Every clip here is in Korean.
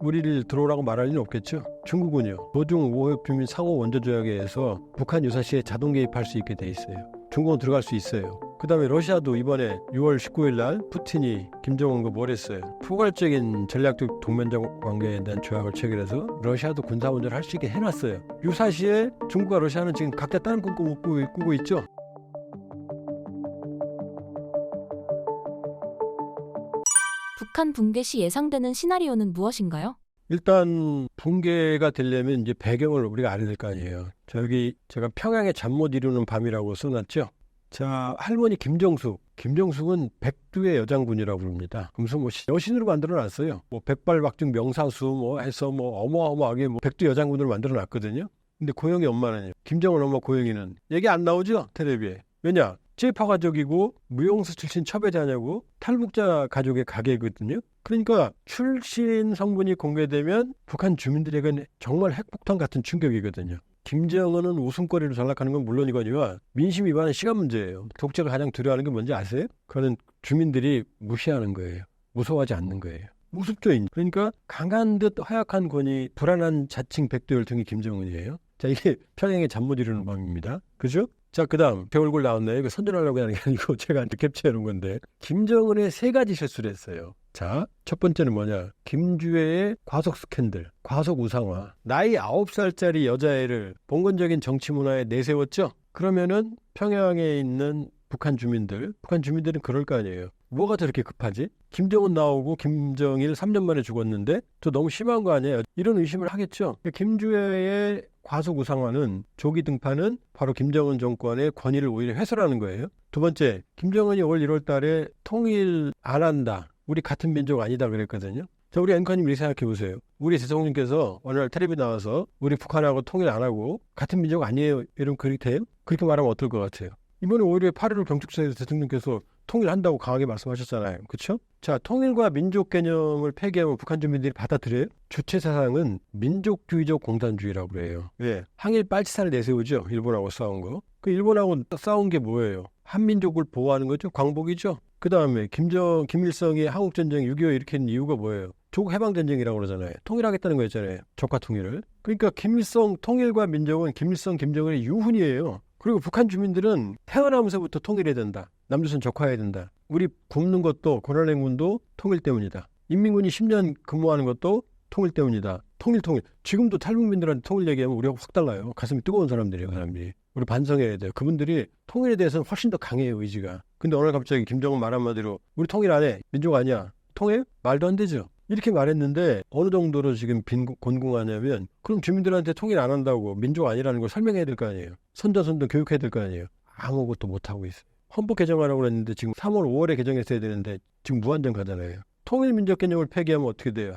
우리를 들어오라고 말할 리는 없겠죠. 중국은요. 도중 오해품 및 상호 원조조약에 의해서 북한 유사시에 자동 개입할 수 있게 돼 있어요. 중국은 들어갈 수 있어요. 그 다음에 러시아도 이번에 6월 19일 날 푸틴이 김정은과 뭘 했어요? 포괄적인 전략적 동맹적 관계에 대한 조약을 체결해서 러시아도 군사원전을 할 수 있게 해놨어요. 유사시에 중국과 러시아는 지금 각자 다른 꿈을 꾸고 있죠. 북한 붕괴 시 예상되는 시나리오는 무엇인가요? 일단 붕괴가 되려면 이제 배경을 우리가 알아야 될 거 아니에요. 저기 제가 평양의 잠 못 이루는 밤이라고 써놨죠. 자, 할머니 김정숙은 백두의 여장군이라고 부릅니다. 그래서 뭐 여신으로 만들어놨어요. 뭐 백발박중 명사수 뭐 해서 뭐 어마어마하게 뭐 백두 여장군으로 만들어놨거든요. 근데 고영이 엄마는요. 김정은 엄마 고영이는 얘기 안 나오죠 텔레비에. 왜냐? 찌파 가족이고 무용수 출신 첩외자녀고 탈북자 가족의 가게거든요. 그러니까 출신 성분이 공개되면 북한 주민들에게는 정말 핵폭탄 같은 충격이거든요. 김정은은 웃음거리로 전락하는 건 물론이거니와 민심 위반은 시간 문제예요. 독재가 가장 두려워하는 게 뭔지 아세요? 그거는 주민들이 무시하는 거예요. 무서워하지 않는 거예요. 무섭죠. 그러니까 강한 듯 허약한 권위, 불안한 자칭 백두열등이 김정은이에요. 자, 이게 평양의 잠 못 이루는 밤입니다. 그죠? 자, 그 다음 제 얼굴 나왔나요? 이거 선전하려고 하는 게 아니고 제가 캡처해 놓은 건데 김정은의 3가지 실수를 했어요. 자, 첫 번째는 뭐냐? 김주애의 과속 스캔들, 과속 우상화. 나이 9살짜리 여자애를 봉건적인 정치 문화에 내세웠죠? 그러면은 평양에 있는 북한 주민들은 그럴 거 아니에요. 뭐가 저렇게 급하지? 김정은 나오고 김정일 3년 만에 죽었는데 저 너무 심한 거 아니에요? 이런 의심을 하겠죠. 김주애의 과속 우상화는 조기 등판은 바로 김정은 정권의 권위를 오히려 훼손하는 거예요. 두 번째, 김정은이 올 1월 달에 통일 안 한다. 우리 같은 민족 아니다 그랬거든요. 자, 우리 앵커님 이렇게 생각해 보세요. 우리 대통령께서 어느 날 텔레비 나와서 우리 북한하고 통일 안 하고 같은 민족 아니에요. 이러면 그렇게 돼요? 그렇게 말하면 어떨 것 같아요? 이번에 오히려 8.15 경축사에서 대통령께서 통일한다고 강하게 말씀하셨잖아요. 그렇죠? 자, 통일과 민족 개념을 폐기하면 북한 주민들이 받아들여요? 주체 사상은 민족주의적 공산주의라고 그래요. 왜? 항일 빨치산을 내세우죠. 일본하고 싸운 거. 그 일본하고 싸운 게 뭐예요? 한민족을 보호하는 거죠. 광복이죠. 그 다음에 김일성이 한국전쟁 6.25 일으킨 이유가 뭐예요? 조국 해방전쟁이라고 그러잖아요. 통일하겠다는 거였잖아요. 적화 통일을. 그러니까 김일성 통일과 민족은 김일성, 김정은의 유훈이에요. 그리고 북한 주민들은 태어나면서부터 통일해야 된다. 남조선 적화해야 된다. 우리 굶는 것도 고난행군도 통일 때문이다. 인민군이 10년 근무하는 것도 통일 때문이다. 통일. 지금도 탈북민들한테 통일 얘기하면 우리하고 확 달라요. 가슴이 뜨거운 사람들이에요. 그 사람들이. 우리 반성해야 돼요. 그분들이 통일에 대해서는 훨씬 더 강해요. 의지가. 근데 오늘 갑자기 김정은 말 한마디로 우리 통일 안 해. 민족 아니야. 통일? 말도 안 되죠. 이렇게 말했는데 어느 정도로 지금 곤궁하냐면 그럼 주민들한테 통일 안 한다고 민족 아니라는 걸 설명해야 될 거 아니에요. 선전선전 교육해야 될 거 아니에요. 아무것도 못하고 있어요. 헌법 개정하라고 했는데 지금 3월 5월에 개정했어야 되는데 지금 무한정 가잖아요. 통일민족 개념을 폐기하면 어떻게 돼요?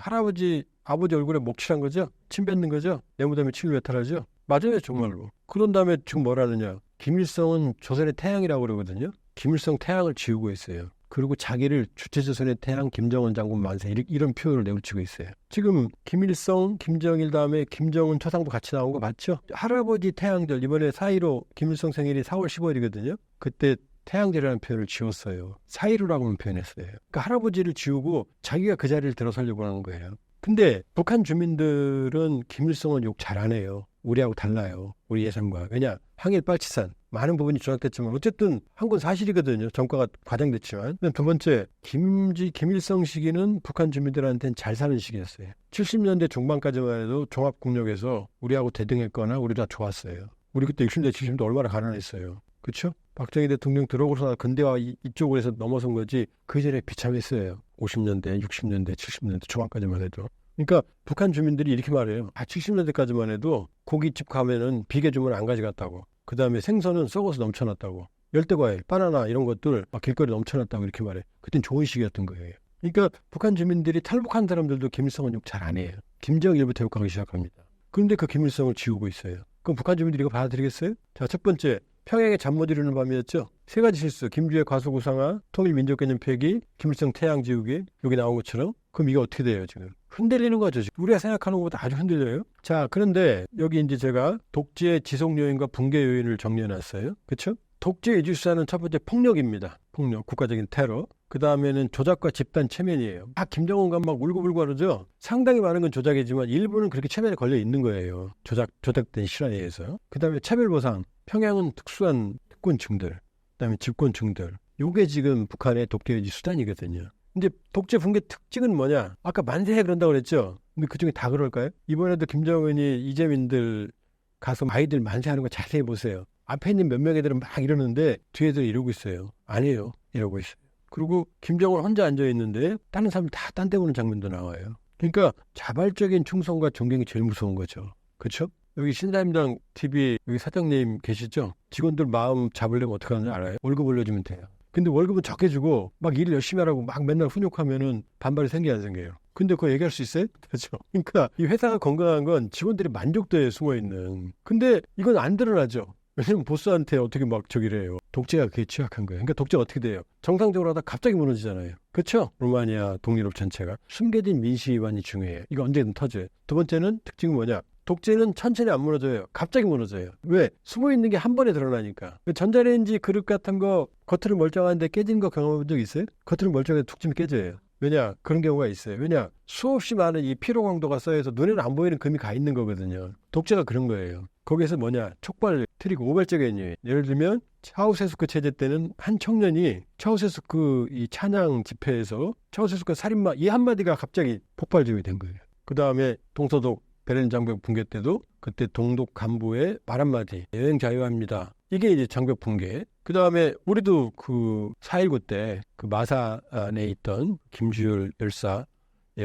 아버지 얼굴에 목칠한 거죠? 침 뱉는 거죠? 내 무덤에 침을 외탈하죠? 맞아요, 정말로. 그런 다음에 지금 뭐라느냐? 김일성은 조선의 태양이라고 그러거든요. 김일성 태양을 지우고 있어요. 그리고 자기를 주체조선의 태양 김정은 장군 만세 이런 표현을 내비치고 있어요. 지금 김일성, 김정일 다음에 김정은 초상도 같이 나온 거 맞죠? 할아버지 태양절 이번에 4.15 김일성 생일이 4월 15일이거든요. 그때 태양절이라는 표현을 지웠어요. 4.15라고는 표현했어요. 그러니까 할아버지를 지우고 자기가 그 자리를 들어서려고 하는 거예요. 근데 북한 주민들은 김일성은 욕 잘 안 해요. 우리하고 달라요. 우리 예상과. 왜냐? 항일 빨치산. 많은 부분이 조작됐지만 어쨌든 한 건 사실이거든요. 전과가 과장됐지만. 두 번째, 김일성 시기는 북한 주민들한테는 잘 사는 시기였어요. 70년대 중반까지만 해도 종합국력에서 우리하고 대등했거나 우리 다 좋았어요. 우리 그때 60년대, 70년대 얼마나 가난했어요. 그렇죠? 박정희 대통령 들어오고서 근대화 이쪽으로 해서 넘어선 거지 그 전에 비참했어요. 50년대, 60년대, 70년대 초반까지만 해도. 그러니까 북한 주민들이 이렇게 말해요. 70년대까지만 해도 고깃집 가면은 비계 주문 안 가져갔다고. 그 다음에 생선은 썩어서 넘쳐났다고. 열대과일, 바나나 이런 것들 막 길거리에 넘쳐났다고 이렇게 말해. 그땐 좋은 시기였던 거예요. 그러니까 북한 주민들이 탈북한 사람들도 김일성은 욕 잘 안 해요. 김정일부터 욕하기 시작합니다. 그런데 그 김일성을 지우고 있어요. 그럼 북한 주민들이 이거 받아들이겠어요? 자, 첫 번째, 평양의 잠 못 이루는 밤이었죠. 3가지 실수, 김주애 과속 우상화, 통일 민족 개념 폐기, 김일성 태양 지우기, 여기 나온 것처럼. 그럼 이게 어떻게 돼요, 지금? 흔들리는 거죠. 우리가 생각하는 것보다 아주 흔들려요. 자, 그런데 여기 이제 제가 독재의 지속 요인과 붕괴 요인을 정리해 놨어요. 그렇죠? 독재 이주사는 첫 번째 폭력입니다. 폭력, 국가적인 테러. 그 다음에는 조작과 집단 체면이에요. 김정은가 막 울고불고 하죠. 상당히 많은 건 조작이지만 일부는 그렇게 체면에 걸려 있는 거예요. 조작된 실화에 의해서. 그 다음에 차별보상. 평양은 특수한 특권층들, 그 다음에 집권층들. 요게 지금 북한의 독재의 수단이거든요. 근데 독재 붕괴 특징은 뭐냐? 아까 만세 그런다고 그랬죠? 근데 그중에 다 그럴까요? 이번에도 김정은이 이재민들 가서 아이들 만세하는 거 자세히 보세요. 앞에 있는 몇 명의 애들은 막 이러는데 뒤에들 이러고 있어요. 아니에요. 이러고 있어요. 그리고 김정은 혼자 앉아있는데 다른 사람 다 딴 데 보는 장면도 나와요. 그러니까 자발적인 충성과 존경이 제일 무서운 거죠. 그렇죠? 여기 신사임당 TV 여기 사장님 계시죠? 직원들 마음 잡으려면 어떻게 하는지 알아요? 월급 올려주면 돼요. 근데 월급은 적게 주고 막 일을 열심히 하라고 막 맨날 훈육하면은 반발이 생겨 안 생겨요? 근데 그거 얘기할 수 있어요? 그렇죠? 그러니까 이 회사가 건강한 건 직원들이 만족도에 숨어있는. 근데 이건 안 드러나죠. 왜냐면 보스한테 어떻게 막 저기를 해요. 독재가 그게 취약한 거예요. 그러니까 독재가 어떻게 돼요? 정상적으로 하다 갑자기 무너지잖아요. 그렇죠? 루마니아 독립 전체가. 숨겨진 민시 위반이 중요해요. 이거 언제든 터져요. 두 번째는 특징은 뭐냐? 독재는 천천히 안 무너져요. 갑자기 무너져요. 왜? 숨어있는 게 한 번에 드러나니까. 전자레인지 그릇 같은 거 겉으로 멀쩡한데 깨진 거 경험해본 적 있어요? 겉으로 멀쩡한데 툭 치면 깨져요. 왜냐? 그런 경우가 있어요. 왜냐? 수없이 많은 이 피로 강도가 쌓여서 눈에는 안 보이는 금이 가 있는 거거든요. 독재가 그런 거예요. 거기에서 뭐냐? 촉발 트리거 우발적이에요. 예를 들면 차우세스크 체제 때는 한 청년이 차우세스크 이 찬양 집회에서 차우세스크 살인마 이 한마디가 갑자기 폭발점이 된 거예요. 그 다음에 동서독 베를린 장벽 붕괴 때도 그때 동독 간부의 말 한마디 여행 자유합니다. 이게 이제 장벽 붕괴. 그 다음에 우리도 그 4.19 때 그 마사 안에 있던 김주열 열사의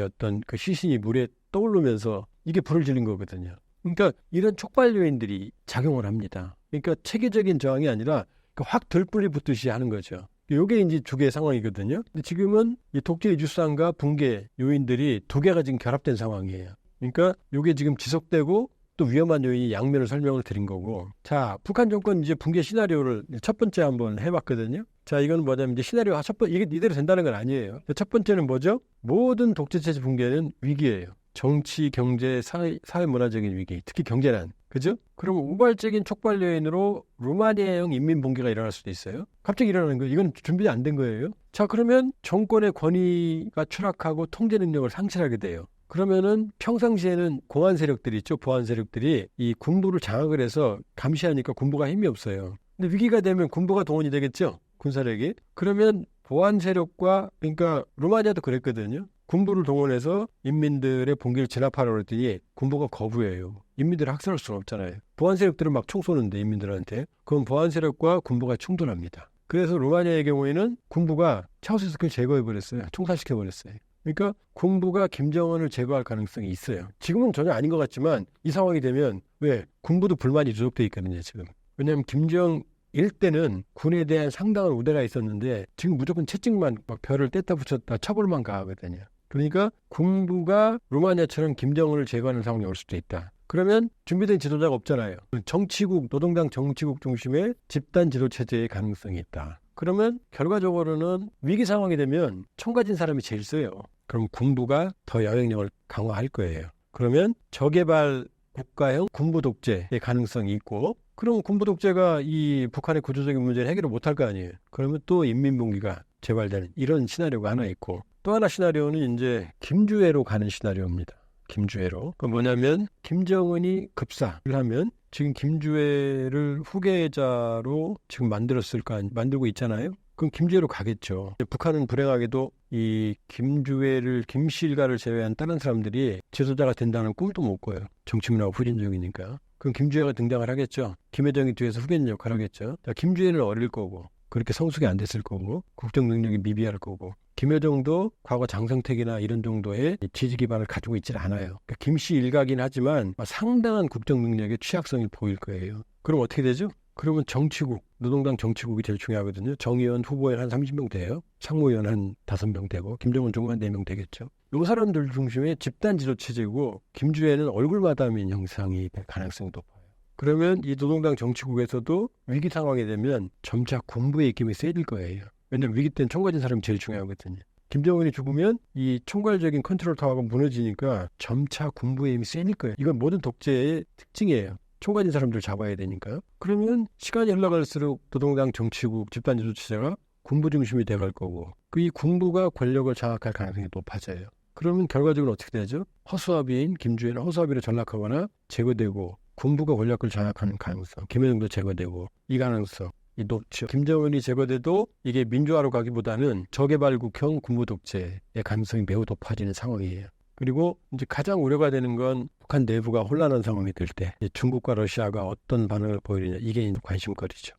어떤 그 시신이 물에 떠오르면서 이게 불을 질린 거거든요. 그러니까 이런 촉발 요인들이 작용을 합니다. 그러니까 체계적인 저항이 아니라 확 들불이 붙듯이 하는 거죠. 이게 이제 두 개의 상황이거든요. 근데 지금은 이 독재의 유산과 붕괴 요인들이 두 개가 지금 결합된 상황이에요. 그러니까 이게 지금 지속되고 또 위험한 요인이 양면을 설명을 드린 거고. 자, 북한 정권 이제 붕괴 시나리오를 첫 번째 한번 해봤거든요. 자, 이건 뭐냐면 이제 시나리오 첫 번째 이게 이대로 된다는 건 아니에요. 첫 번째는 뭐죠? 모든 독재체제 붕괴는 위기예요. 정치, 경제, 사회 문화적인 위기, 특히 경제난. 그죠? 그럼 우발적인 촉발 요인으로 루마니아형 인민 붕괴가 일어날 수도 있어요. 갑자기 일어나는 거예요. 이건 준비 안 된 거예요. 자, 그러면 정권의 권위가 추락하고 통제 능력을 상실하게 돼요. 그러면은 평상시에는 공안 세력들이 있죠. 보안 세력들이 이 군부를 장악을 해서 감시하니까 군부가 힘이 없어요. 근데 위기가 되면 군부가 동원이 되겠죠. 군사력이. 그러면 보안 세력과 그러니까 루마니아도 그랬거든요. 군부를 동원해서 인민들의 봉기를 진압하라고 했더니 군부가 거부해요. 인민들을 학살할 수는 없잖아요. 보안 세력들은 막 총 쏘는데 인민들한테. 그럼 보안 세력과 군부가 충돌합니다. 그래서 루마니아의 경우에는 군부가 차우세스크를 제거해버렸어요. 총살시켜버렸어요. 그러니까 군부가 김정은을 제거할 가능성이 있어요. 지금은 전혀 아닌 것 같지만 이 상황이 되면 왜? 군부도 불만이 누적돼 있거든요. 지금. 왜냐하면 김정일 때는 군에 대한 상당한 우대가 있었는데 지금 무조건 채찍만 막 별을 뗐다 붙였다 처벌만 가하거든요. 그러니까 군부가 루마니아처럼 김정은을 제거하는 상황이 올 수도 있다. 그러면 준비된 지도자가 없잖아요. 정치국, 노동당 정치국 중심의 집단 지도체제의 가능성이 있다. 그러면 결과적으로는 위기 상황이 되면 총 가진 사람이 제일 세요. 그럼 군부가 더 영향력을 강화할 거예요. 그러면 저개발 국가형 군부 독재의 가능성이 있고 그럼 군부 독재가 이 북한의 구조적인 문제를 해결을 못할 거 아니에요. 그러면 또 인민봉기가 재발되는 이런 시나리오가 하나 있고 또 하나 시나리오는 이제 김주애로 가는 시나리오입니다. 김주애로. 그 뭐냐면 김정은이 급사를 하면 지금 김주애를 후계자로 지금 만들고 있잖아요. 그럼 김주애로 가겠죠. 북한은 불행하게도 이 김주애를 김씨 일가를 제외한 다른 사람들이 지도자가 된다는 꿈도 못 꿔요. 정치문화가 후진적이니까. 그럼 김주애가 등장을 하겠죠. 김여정이 뒤에서 후계자 역할을 하겠죠. 자, 김주애는 어릴 거고 그렇게 성숙이 안 됐을 거고 국정 능력이 미비할 거고 김여정도 과거 장성택이나 이런 정도의 지지 기반을 가지고 있질 않아요. 그러니까 김씨 일가긴 하지만 상당한 국정 능력의 취약성이 보일 거예요. 그럼 어떻게 되죠? 그러면 정치국, 노동당 정치국이 제일 중요하거든요. 정의원 후보에 한 30명 돼요. 상무위원 한 5명 되고 김정은 중간 4명 되겠죠. 이 사람들 중심의 집단 지도 체제고 김주애는 얼굴 마담인 형상이 될 가능성이 높아요. 그러면 이 노동당 정치국에서도 위기 상황이 되면 점차 군부의 입김이 세질 거예요. 왜냐하면 위기 때는 총 가진 사람이 제일 중요하거든요. 김정은이 죽으면 이 총괄적인 컨트롤 타워가 무너지니까 점차 군부의 힘이 세질 거예요. 이건 모든 독재의 특징이에요. 총 가진 사람들 잡아야 되니까요. 그러면 시간이 흘러갈수록 노동당 정치국 집단지도체제가 군부 중심이 돼갈 거고 이 군부가 권력을 장악할 가능성이 높아져요. 그러면 결과적으로 어떻게 되죠? 허수아비인 김주현은 허수아비로 전락하거나 제거되고 군부가 권력을 장악하는 가능성, 김여정도 제거되고 이 가능성이 높죠. 김정은이 제거돼도 이게 민주화로 가기보다는 저개발국형 군부 독재의 가능성이 매우 높아지는 상황이에요. 그리고 이제 가장 우려가 되는 건 북한 내부가 혼란한 상황이 될 때 중국과 러시아가 어떤 반응을 보이느냐 이게 이제 관심거리죠.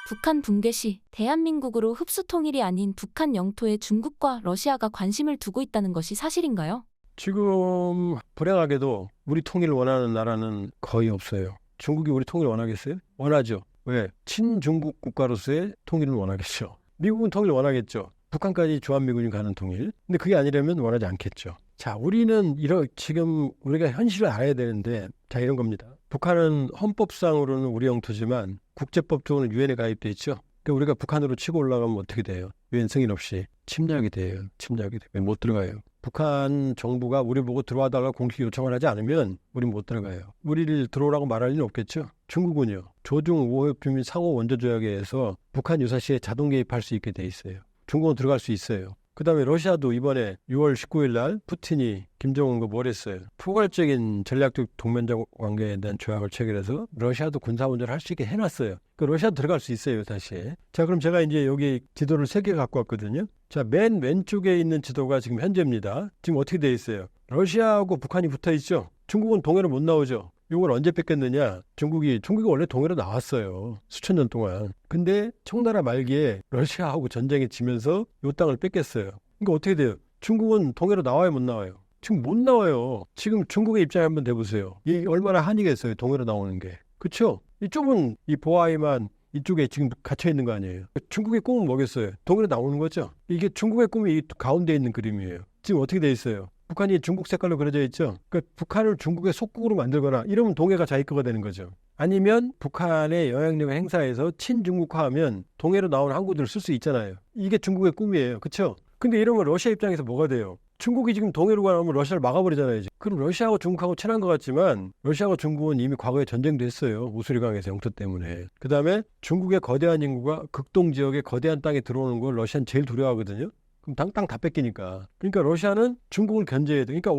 북한 붕괴 시 대한민국으로 흡수 통일이 아닌 북한 영토에 중국과 러시아가 관심을 두고 있다는 것이 사실인가요? 지금 불행하게도 우리 통일을 원하는 나라는 거의 없어요. 중국이 우리 통일을 원하겠어요? 원하죠. 왜? 친중국 국가로서의 통일을 원하겠죠. 미국은 통일을 원하겠죠. 북한까지 주한미군이 가는 통일. 근데 그게 아니라면 원하지 않겠죠. 자, 우리는 지금 우리가 현실을 알아야 되는데, 자, 이런 겁니다. 북한은 헌법상으로는 우리 영토지만 국제법적으로는 유엔에 가입돼 있죠. 그러니까 우리가 북한으로 치고 올라가면 어떻게 돼요? 유엔 승인 없이 침략이 돼요. 못 들어가요. 북한 정부가 우리 보고 들어와달라고 공식 요청을 하지 않으면 우린 못 들어가요. 우리를 들어오라고 말할 리는 없겠죠. 중국은요. 조중 우호협정 및 상호 원조조약에 의해서 북한 유사시에 자동 개입할 수 있게 돼 있어요. 중국은 들어갈 수 있어요. 그 다음에 러시아도 이번에 6월 19일 날 푸틴이 김정은과 뭘 했어요? 포괄적인 전략적 동맹적 관계에 대한 조약을 체결해서 러시아도 군사운전을 할 수 있게 해놨어요. 그 러시아도 들어갈 수 있어요, 다시. 자, 그럼 제가 이제 여기 지도를 3개 갖고 왔거든요. 자, 맨 왼쪽에 있는 지도가 지금 현재입니다. 지금 어떻게 돼 있어요? 러시아하고 북한이 붙어 있죠? 중국은 동해로 못 나오죠? 이걸 언제 뺏겼느냐? 중국이 원래 동해로 나왔어요. 수천 년 동안. 근데 청나라 말기에 러시아하고 전쟁에 지면서 이 땅을 뺏겼어요. 그러니까 어떻게 돼요? 중국은 동해로 나와요, 못 나와요? 지금 못 나와요. 지금 중국의 입장에 한번 대보세요. 이게 얼마나 한이겠어요, 동해로 나오는 게. 그렇죠? 이 좁은 이 보아이만 이쪽에 지금 갇혀 있는 거 아니에요? 중국의 꿈은 뭐겠어요? 동해로 나오는 거죠? 이게 중국의 꿈이 이 가운데 있는 그림이에요. 지금 어떻게 돼 있어요? 북한이 중국 색깔로 그려져 있죠. 그러니까 북한을 중국의 속국으로 만들거나 이러면 동해가 자기 거가 되는 거죠. 아니면 북한의 영향력을 행사해서 친중국화하면 동해로 나온 항구들을 쓸 수 있잖아요. 이게 중국의 꿈이에요. 그렇죠? 근데 이러면 러시아 입장에서 뭐가 돼요? 중국이 지금 동해로 가면 러시아를 막아버리잖아요. 지금. 그럼 러시아하고 중국하고 친한 것 같지만 러시아하고 중국은 이미 과거에 전쟁도 했어요. 우수리강에서 영토 때문에. 그 다음에 중국의 거대한 인구가 극동 지역의 거대한 땅에 들어오는 걸 러시아는 제일 두려워하거든요. 그럼 땅 다 뺏기니까. 그러니까 러시아는 중국을 견제해야 돼. 그러니까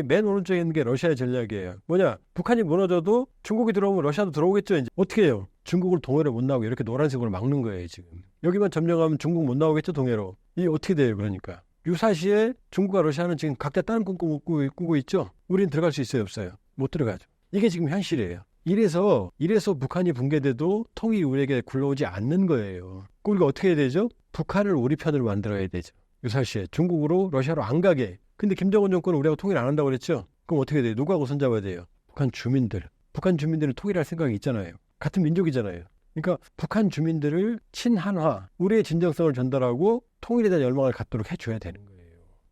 맨 오른쪽에 있는 게 러시아의 전략이에요. 뭐냐? 북한이 무너져도 중국이 들어오면 러시아도 들어오겠죠. 이제 어떻게 해요? 중국을 동해로 못 나오게 이렇게 노란색으로 막는 거예요. 지금. 여기만 점령하면 중국 못 나오겠죠. 동해로. 이게 어떻게 돼요? 그러니까. 유사시에 중국과 러시아는 지금 각자 다른 꿈 꾸고 있죠. 우린 들어갈 수 있어요? 없어요? 못 들어가죠. 이게 지금 현실이에요. 이래서 북한이 붕괴돼도 통이 우리에게 굴러오지 않는 거예요. 우리가 어떻게 해야 되죠? 북한을 우리 편으로 만들어야 되죠. 유사시에 중국으로 러시아로 안 가게. 근데 김정은 정권은 우리하고 통일 안 한다고 그랬죠? 그럼 어떻게 돼요? 누구하고 손잡아야 돼요? 북한 주민들은 통일할 생각이 있잖아요. 같은 민족이잖아요. 그러니까 북한 주민들을 친한화, 우리의 진정성을 전달하고 통일에 대한 열망을 갖도록 해줘야 되는 거예요.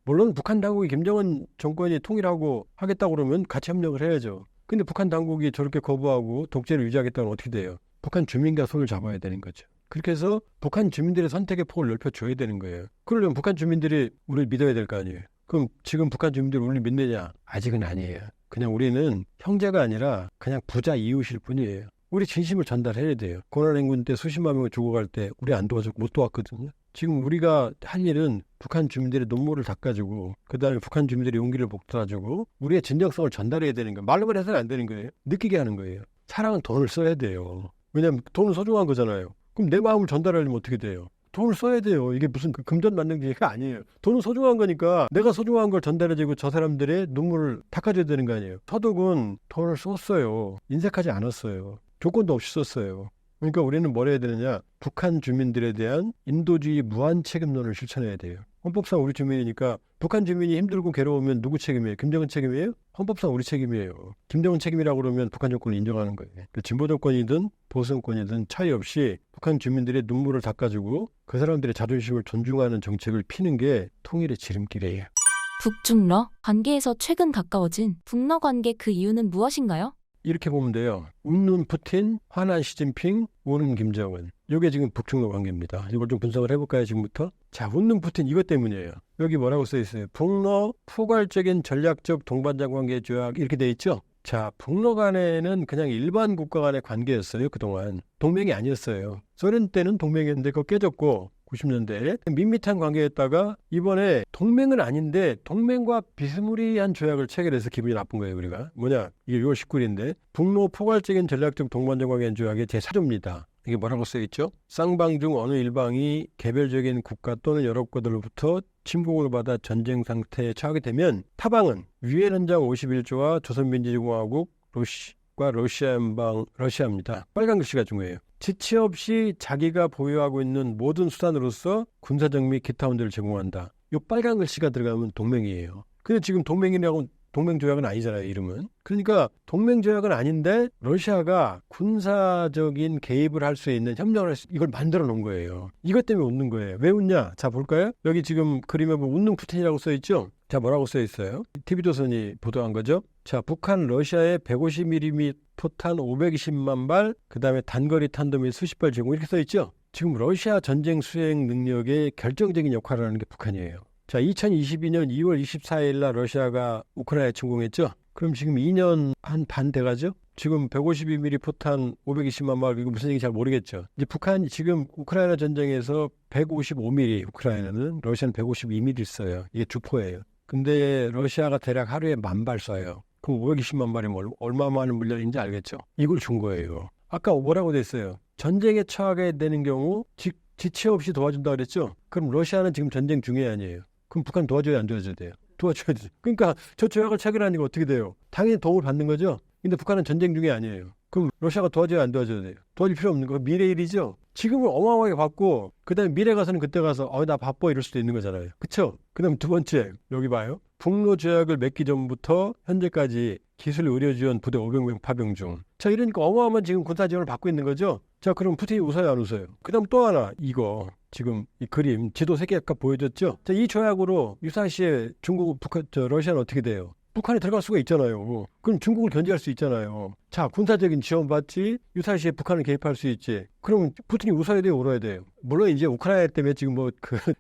물론 북한 당국이 김정은 정권이 통일하고 하겠다고 그러면 같이 협력을 해야죠. 근데 북한 당국이 저렇게 거부하고 독재를 유지하겠다면 어떻게 돼요? 북한 주민과 손을 잡아야 되는 거죠. 그렇게 해서 북한 주민들의 선택의 폭을 넓혀줘야 되는 거예요. 그러려면 북한 주민들이 우리를 믿어야 될 거 아니에요. 그럼 지금 북한 주민들이 우리를 믿느냐? 아직은 아니에요. 그냥 우리는 형제가 아니라 그냥 부자 이웃일 뿐이에요. 우리 진심을 전달해야 돼요. 고난행군 때 수십만 명을 죽어갈 때 우리 안 도와줬고 못 도왔거든요. 지금 우리가 할 일은 북한 주민들의 눈물을 닦아주고 그 다음에 북한 주민들의 용기를 북돋아주고 우리의 진정성을 전달해야 되는 거예요. 말로만 해서는 안 되는 거예요. 느끼게 하는 거예요. 사랑은 돈을 써야 돼요. 왜냐하면 돈은 소중한 거잖아요. 그럼 내 마음을 전달하려면 어떻게 돼요? 돈을 써야 돼요. 이게 무슨 금전 만능주의가 아니에요. 돈은 소중한 거니까 내가 소중한 걸 전달해주고 저 사람들의 눈물을 닦아줘야 되는 거 아니에요. 서독은 돈을 썼어요. 인색하지 않았어요. 조건도 없이 썼어요. 그러니까 우리는 뭘 해야 되느냐? 북한 주민들에 대한 인도주의 무한 책임론을 실천해야 돼요. 헌법상 우리 주민이니까 북한 주민이 힘들고 괴로우면 누구 책임이에요? 김정은 책임이에요? 헌법상 우리 책임이에요. 김정은 책임이라고 그러면 북한 정권을 인정하는 거예요. 그 진보 정권이든 보수 정권이든 차이 없이 북한 주민들의 눈물을 닦아주고 그 사람들의 자존심을 존중하는 정책을 피는 게 통일의 지름길이에요. 북중러 관계에서 최근 가까워진 북러 관계 그 이유는 무엇인가요? 이렇게 보면 돼요. 웃는 푸틴, 화난 시진핑, 우는 김정은. 이게 지금 북중러 관계입니다. 이걸 좀 분석을 해볼까요, 지금부터? 자, 웃는 푸틴 이것 때문이에요. 여기 뭐라고 써 있어요? 북러 포괄적인 전략적 동반자 관계 조약 이렇게 돼 있죠? 자, 북러 간에는 그냥 일반 국가 간의 관계였어요, 그동안. 동맹이 아니었어요. 소련 때는 동맹이었는데 그거 깨졌고 90년대에 밋밋한 관계였다가 이번에 동맹은 아닌데 동맹과 비스무리한 조약을 체결해서 기분이 나쁜 거예요. 우리가 뭐냐, 이게 6월 19일인데 북로 포괄적인 전략적 동반자 관계 조약의 제4조입니다. 이게 뭐라고 써있죠? 쌍방 중 어느 일방이 개별적인 국가 또는 여러 국가들로부터 침공을 받아 전쟁 상태에 처하게 되면 타방은 유엔 헌장 51조와 조선민주주의공화국 러시아입니다. 빨간 글씨가 중요해요. 지체 없이 자기가 보유하고 있는 모든 수단으로서 군사적 및 기타 혼재를 제공한다. 이 빨간 글씨가 들어가면 동맹이에요. 근데 지금 동맹이라고 동맹조약은 아니잖아요, 이름은. 그러니까 동맹조약은 아닌데 러시아가 군사적인 개입을 할 수 있는 협력을 이걸 만들어 놓은 거예요. 이것 때문에 웃는 거예요. 왜 웃냐? 자, 볼까요? 여기 지금 그림에 보면 웃는 푸틴이라고 써 있죠? 자, 뭐라고 써 있어요? TV조선이 보도한 거죠? 자, 북한 러시아에 150mm 포탄 520만 발, 그 다음에 단거리 탄도 및 수십 발 제공, 이렇게 써 있죠? 지금 러시아 전쟁 수행 능력의 결정적인 역할을 하는 게 북한이에요. 자, 2022년 2월 24일 날 러시아가 우크라이나에 침공했죠? 그럼 지금 2년 한 반 돼가죠? 지금 152mm 포탄 520만 발, 이거 무슨 얘기인지 잘 모르겠죠? 이제 북한이 지금 우크라이나 전쟁에서 155mm, 우크라이나는, 러시아는 152mm 써요. 이게 주포예요. 근데 러시아가 대략 하루에 10,000발 쏴요. 그럼 520만 발이면 얼마 많은 물량인지 알겠죠? 이걸 준 거예요. 아까 뭐라고 됐어요? 전쟁에 처하게 되는 경우 지체 없이 도와준다 그랬죠? 그럼 러시아는 지금 전쟁 중에 아니에요. 그럼 북한 도와줘야 안 도와줘야 돼요? 도와줘야 돼요. 그러니까 저 조약을 체결하니까 어떻게 돼요? 당연히 도움을 받는 거죠? 근데 북한은 전쟁 중에 아니에요. 그럼 러시아가 도와줘야 안 도와줘야 돼요? 도와줄 필요 없는 거. 미래 일이죠? 지금은 어마어마하게 받고 그다음에 미래 가서는 그때 가서 나 바빠 이럴 수도 있는 거잖아요. 그렇죠? 그다음 두 번째, 여기 봐요. 북로 조약을 맺기 전부터 현재까지 기술 의료 지원 부대 500명 파병 중. 자, 이러니까 어마어마한 지금 군사 지원을 받고 있는 거죠? 자, 그럼 푸틴이 웃어요, 안 웃어요? 그다음 또 하나, 이거 지금 이 그림 지도 3개 아까 보여줬죠? 자, 이 조약으로 유사시에 중국, 북한, 러시아는 어떻게 돼요? 북한이 들어갈 수가 있잖아요. 그럼 중국을 견제할 수 있잖아요. 자, 군사적인 지원 받지, 유사시에 북한을 개입할 수 있지. 그러면 푸틴이 웃어야 돼요, 울어야 돼요? 물론 이제 우크라이나 때문에 지금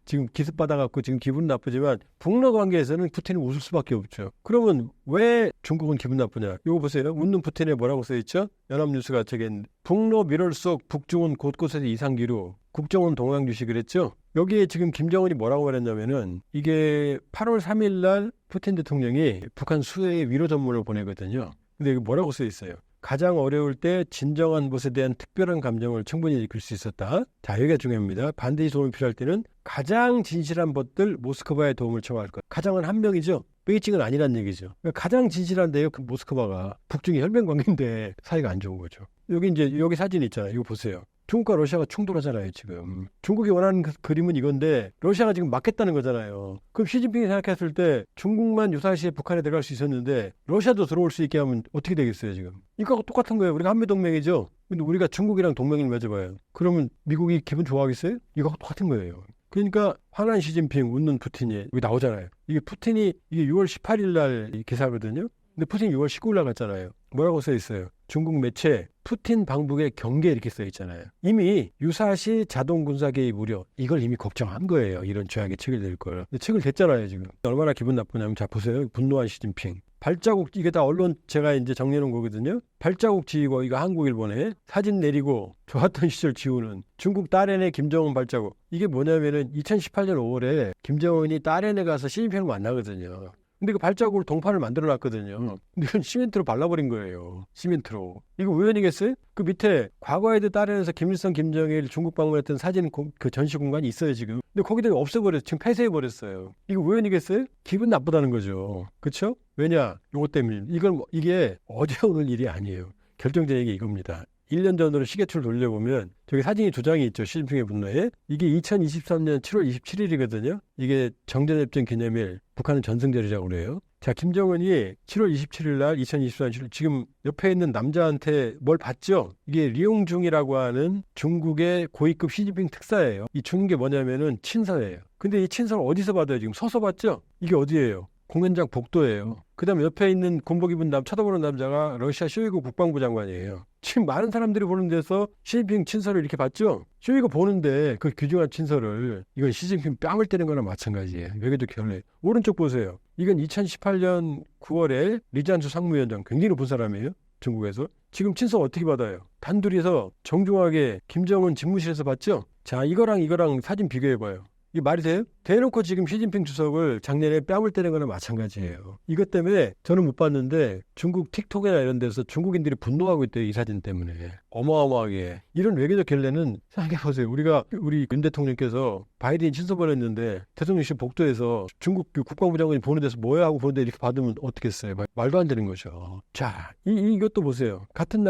지금 기습 받아갖고 지금 기분 나쁘지만 북러 관계에서는 푸틴이 웃을 수밖에 없죠. 그러면 왜 중국은 기분 나쁘냐? 이거 보세요. 웃는 푸틴에 뭐라고 써있죠? 연합뉴스가 저기 북러 밀월 속 북중은 곳곳에서 이상기류, 국정원 동향주시 그랬죠? 여기에 지금 김정은이 뭐라고 말했냐면은 이게 8월 3일 날 푸틴 대통령이 북한 수해에 위로 전문을 보내거든요. 근데 이거 뭐라고 써 있어요? 가장 어려울 때 진정한 것에 대한 특별한 감정을 충분히 느낄 수 있었다. 자, 여기가 중요합니다. 반드시 도움이 필요할 때는 가장 진실한 것들 모스크바의 도움을 청할 것. 가장은 한 명이죠. 베이징은 아니란 얘기죠. 그러니까 가장 진실한데요. 그 모스크바가 북중이 혈맹 관계인데 사이가 안 좋은 거죠. 여기 사진 있잖아요. 이거 보세요. 중국과 러시아가 충돌하잖아요, 지금. 중국이 원하는 그림은 이건데 러시아가 지금 막겠다는 거잖아요. 그럼 시진핑이 생각했을 때 중국만 유사시에 북한에 들어갈 수 있었는데 러시아도 들어올 수 있게 하면 어떻게 되겠어요, 지금? 이거하고 똑같은 거예요. 우리가 한미동맹이죠. 근데 우리가 중국이랑 동맹을 맺어봐요. 그러면 미국이 기분 좋아하겠어요? 이거하고 똑같은 거예요. 그러니까 화난 시진핑, 웃는 푸틴이 여기 나오잖아요. 이게 6월 18일 날 기사거든요. 근데 푸틴이 6월 19일 날 갔잖아요. 뭐라고 써 있어요? 중국 매체 푸틴 방북의 경계 이렇게 써 있잖아요. 이미 유사시 자동 군사 개입 우려, 이걸 이미 걱정한 거예요. 이런 조약이 체결될 걸. 근데 체결됐잖아요, 지금. 얼마나 기분 나쁘냐면 자 보세요. 분노한 시진핑. 발자국, 이게 다 언론 제가 이제 정리해 놓은 거거든요. 발자국 지우고, 이거 한국일보네. 사진 내리고 좋았던 시절 지우는 중국 딸애네 김정은 발자국. 이게 뭐냐면은 2018년 5월에 김정은이 딸애네 가서 시진핑을 만나거든요. 근데 그 발자국으로 동판을 만들어 놨거든요. 근데 이건 시멘트로 발라버린 거예요. 시멘트로. 이거 우연이겠어요? 그 밑에 과거에도 딸에서 김일성, 김정일 중국 방문했던 사진 그 전시 공간이 있어요, 지금. 근데 거기다 없애버렸어요. 지금 폐쇄해버렸어요. 이거 우연이겠어요? 기분 나쁘다는 거죠. 그쵸? 왜냐? 요거 때문에. 이게 어제 오늘 일이 아니에요. 결정적인 게 이겁니다. 1년 전으로 시계추를 돌려보면 저기 사진이 2장이 있죠. 시진핑의 분노에. 이게 2023년 7월 27일이거든요. 이게 정전협정 기념일, 북한은 전승절이라고 그래요. 자, 김정은이 7월 27일 날 2024년 지금 옆에 있는 남자한테 뭘 받죠? 이게 리용중이라고 하는 중국의 고위급 시진핑 특사예요. 이 주는 게 뭐냐면은 친서예요. 근데 이 친서를 어디서 받아요? 지금 서서 받죠? 이게 어디예요? 공연장 복도예요. 그 다음에 옆에 있는 군복 입은 쳐다보는 남자가 러시아 쇼이구 국방부 장관이에요. 지금 많은 사람들이 보는 데서 시진핑 친서를 이렇게 봤죠? 쇼이구 보는데 그 귀중한 친서를, 이건 시진핑 뺨을 때리는 거나 마찬가지예요. 외교적 결례. 오른쪽 보세요. 이건 2018년 9월에 리잔수 상무위원장, 굉장히 높은 사람이에요. 중국에서. 지금 친서 어떻게 받아요? 단둘이서 정중하게 김정은 집무실에서 봤죠? 자, 이거랑 사진 비교해봐요. 이게 말이 돼요? 대놓고 지금 시진핑 주석을 작년에 뺨을 때린 거나 마찬가지예요. 이것 때문에 저는 못 봤는데 중국 틱톡이나 이런 데서 중국인들이 분노하고 있대요. 이 사진 때문에. 어마어마하게. 이런 외교적 결례는 생각해보세요. 우리 윤 대통령께서 바이든이 친서 보냈는데 대통령실 복도에서 중국 그 국방부 장관이 보는 데서 뭐야 하고 보는데 이렇게 받으면 어떻겠어요? 말도 안 되는 거죠. 자, 이것도 보세요. 같은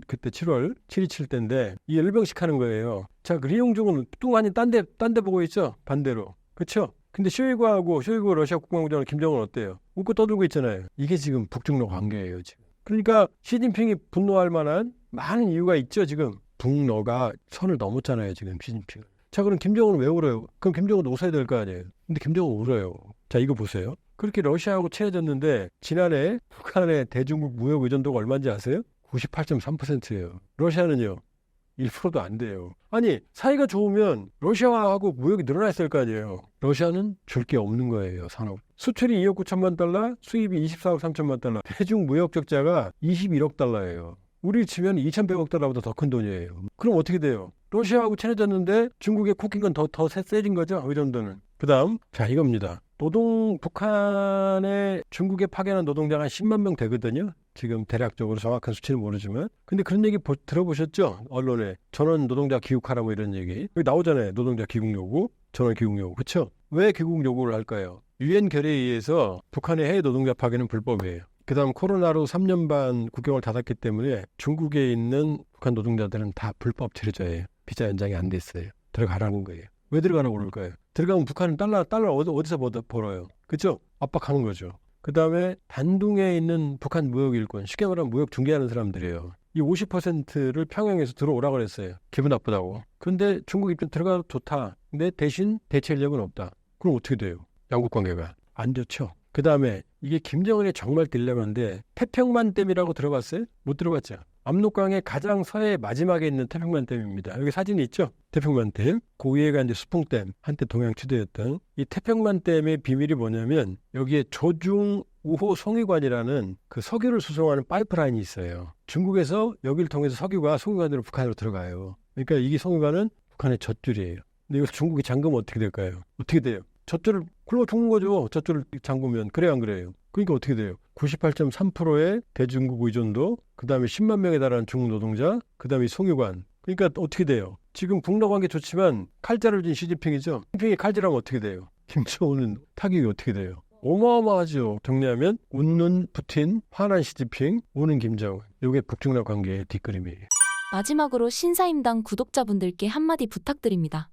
그때 7월 7.27 때인데 이 열병식 하는 거예요. 자, 그 리용중은 뚱하니 딴 데 보고 있죠? 반대로. 그렇죠? 근데 쇼이구 러시아 국방부 장관 김정은 어때요? 웃고 떠들고 있잖아요. 이게 지금 북중러 관계예요, 지금. 그러니까 시진핑이 분노할 만한 많은 이유가 있죠, 지금. 북러가 선을 넘었잖아요, 지금 시진핑. 자, 그럼 김정은은 왜 울어요? 그럼 김정은도 웃어야 될 거 아니에요? 근데 김정은 울어요. 자, 이거 보세요. 그렇게 러시아하고 친해졌는데 지난해 북한의 대중국 무역 의존도가 얼마인지 아세요? 98.3%예요. 러시아는요? 1%도 안 돼요. 아니, 사이가 좋으면 러시아하고 무역이 늘어났을 거 아니에요. 러시아는 줄 게 없는 거예요, 산업. 수출이 2억 9천만 달러, 수입이 24억 3천만 달러. 대중 무역 적자가 21억 달러예요. 우리 치면 2,100억 달러보다 더 큰 돈이에요. 그럼 어떻게 돼요? 러시아하고 친해졌는데 중국의 코킹은 더 세진 거죠, 의존도는. 그 다음, 자, 이겁니다. 북한에 중국에 파견한 노동자가 한 10만 명 되거든요. 지금 대략적으로 정확한 수치는 모르지만. 근데 그런 얘기 들어보셨죠? 언론에. 전원 노동자 귀국하라 뭐 이런 얘기. 여기 나오잖아요. 노동자 귀국 요구, 전원 귀국 요구. 그렇죠? 왜 귀국 요구를 할까요? 유엔 결의에 의해서 북한의 해외 노동자 파견은 불법이에요. 그 다음 코로나로 3년 반 국경을 닫았기 때문에 중국에 있는 북한 노동자들은 다 불법 체류자예요. 비자 연장이 안 됐어요. 들어가라는 거예요. 왜 들어가라고 그럴까요? 들어가면 북한은 달러 어디서 벌어요? 그렇죠? 압박하는 거죠. 그 다음에 단둥에 있는 북한 무역 일꾼, 쉽게 말하면 무역 중개하는 사람들이에요. 이 50%를 평양에서 들어오라고 그랬어요. 기분 나쁘다고. 그런데 중국 입장 들어가도 좋다. 근데 대신 대체 인력은 없다. 그럼 어떻게 돼요? 양국 관계가 안 좋죠. 그 다음에 이게 김정은의 정말 딜레마인데 태평만댐이라고 들어봤어요? 못 들어봤죠? 압록강의 가장 서해 마지막에 있는 태평만댐입니다. 여기 사진이 있죠? 태평만댐. 그 위에가 이제 수풍댐, 한때 동양 최대였던. 이 태평만댐의 비밀이 뭐냐면 여기에 조중 5호 송유관이라는 그 석유를 수송하는 파이프라인이 있어요. 중국에서 여기를 통해서 석유가 송유관으로 북한으로 들어가요. 그러니까 이게 송유관은 북한의 젖줄이에요. 근데 이거 중국이 잠그면 어떻게 될까요? 어떻게 돼요? 젖줄을 굴러 죽는 거죠. 젖줄을 잠그면. 그래요, 안 그래요? 그러니까 어떻게 돼요? 98.3%의 대중국 의존도, 그 다음에 10만 명에 달하는 중국 노동자, 그 다음에 송유관. 그러니까 어떻게 돼요? 지금 북러 관계 좋지만 칼자를 진 시진핑이죠. 시진핑이 칼질하면 어떻게 돼요? 김정은은 타격이 어떻게 돼요? 어마어마하죠. 정리하면 웃는 푸틴, 화난 시진핑, 우는 김정은. 이게 북중러 관계의 뒷그림이에요. 마지막으로 신사임당 구독자분들께 한마디 부탁드립니다.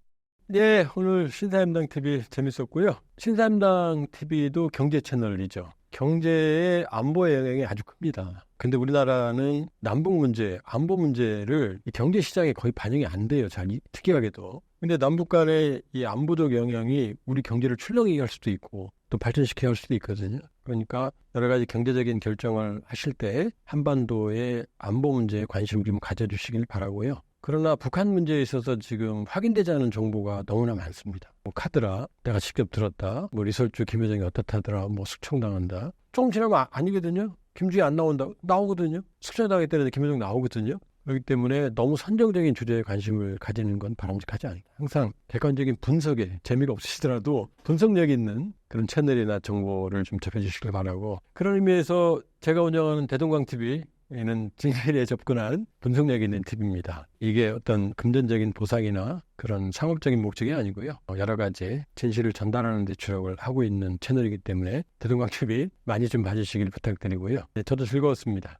네, 오늘 신사임당 TV 재밌었고요. 신사임당 TV도 경제 채널이죠. 경제의 안보의 영향이 아주 큽니다. 근데 우리나라는 남북 문제, 안보 문제를 이 경제 시장에 거의 반영이 안 돼요. 특이하게도. 근데 남북 간의 이 안보적 영향이 우리 경제를 출렁이게 할 수도 있고 또 발전시키게 할 수도 있거든요. 그러니까 여러 가지 경제적인 결정을 하실 때 한반도의 안보 문제에 관심을 좀 가져주시길 바라고요. 그러나 북한 문제에 있어서 지금 확인되지 않은 정보가 너무나 많습니다. 뭐 카드라, 내가 직접 들었다. 뭐 리설주 김여정이 어떻다더라. 뭐 숙청당한다. 조금 지나면 아니거든요. 김주희 안 나온다. 나오거든요. 숙청당했다는데 김여정 나오거든요. 그렇기 때문에 너무 선정적인 주제에 관심을 가지는 건 바람직하지 않다. 항상 객관적인 분석에 재미가 없으시더라도 분석력 있는 그런 채널이나 정보를 좀 접해주시길 바라고. 그런 의미에서 제가 운영하는 대동강 TV는 진실에 접근한 분석력 있는 TV입니다. 이게 어떤 금전적인 보상이나 그런 상업적인 목적이 아니고요. 여러 가지 진실을 전달하는 데 주력을 하고 있는 채널이기 때문에 대동강 TV 많이 좀 봐주시길 부탁드리고요. 네, 저도 즐거웠습니다.